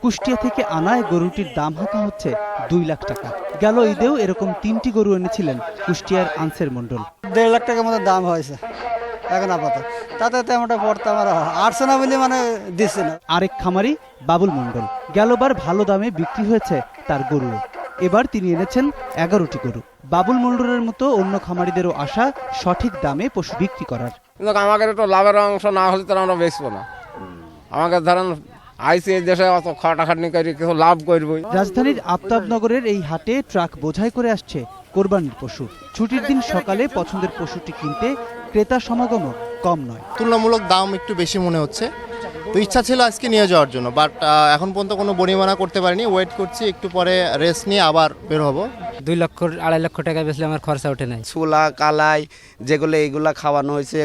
কুষ্টিয়া থেকে আনায় গরুটির দাম হাঁকা হচ্ছে 2 লাখ টাকা। গেল ঈদেও এরকম 3টি গরু এনেছিলেন কুষ্টিয়ার আনসার মণ্ডল। 1.5 লাখ টাকার মতো দাম হয়েছে এখন আপাতত, তাতে তেমনটা পড়তে আমার আসছে না বলে দিচ্ছে না। আরেক খামারি বাবুল মণ্ডল, গেলবার ভালো দামে বিক্রি হয়েছে তার গরু। এবার তিনি এনেছেন 11টি গরু। বাবুল মণ্ডলের মতো অন্য খামারিদেরও আশা সঠিক দামে পশু বিক্রি করার। আমাদের তো লাভের অংশ না হলে তারা আমরা বেচবো না। আমাকে ধরেন আইসি দেশে অত খাটাখাটনি করে কিছু লাভ করবই। রাজধানীর আফতাবনগরের এই হাটে ট্রাক বোঝাই করে আসছে কোরবানির পশু। ছুটির দিন সকালে পছন্দের পশুটি কিনতে ক্রেতা সমাগমও কম নয়। তুলনামূলক দাম একটু বেশি মনে হচ্ছে, তো ইচ্ছা ছিল আজকে নিয়ে যাওয়ার জন্য, বাট এখন পর্যন্ত কোনো বনিমানা করতে পারিনি। ওয়েট করছি, একটু পরে রেস্ট নিয়ে আবার বের হব। 2 লক্ষ 2.5 লক্ষ টাকা বেচলে আমার খরচা ওঠে নাই। ছোলা কালাই যেগুলো এগুলা খাওয়ানো হয়েছে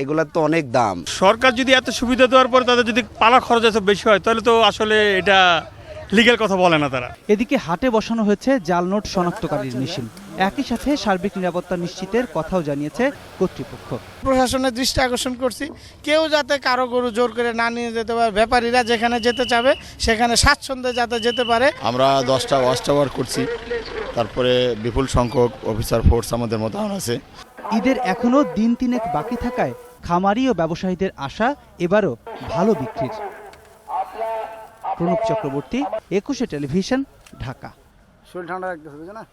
এগুলার তো অনেক দাম। সরকার যদি এত সুবিধা দেওয়ার পরে তাদের যদি পালা খরচ এত বেশি হয় তাহলে তো আসলে এটা লিগ্যাল কথা বলে না তারা। এদিকে হাটে বসানো হয়েছে জাল নোট শনাক্তকারীর মেশিন। একই সাথে সার্বিক নিরাপত্তা নিশ্চিতের কথাও জানিয়েছে কর্তৃপক্ষ। প্রশাসনের দৃষ্টি আকর্ষণ করছি, কেউ যাতে কারো গরু জোর করে না নিয়ে যেতে পারে। ব্যাপারীরা যেখানে যেতে চাবে সেখানে স্বাচ্ছন্দ্যে যাতে যেতে পারে। আমরা 10টা ওয়াচ টাওয়ার করছি, তারপরে বিপুল সংখ্যক অফিসার ফোর্স আমাদের মোতায়েন আছে। ঈদের এখনো দিন 3 বাকি থাকায় খামারি ও ব্যবসায়ীদের আশা এবারও ভালো বিক্রির। প্রণব চক্রবর্তী, 21 টেলিভিশন, ঢাকা। শরীর ঠান্ডা রাখতে হবে না।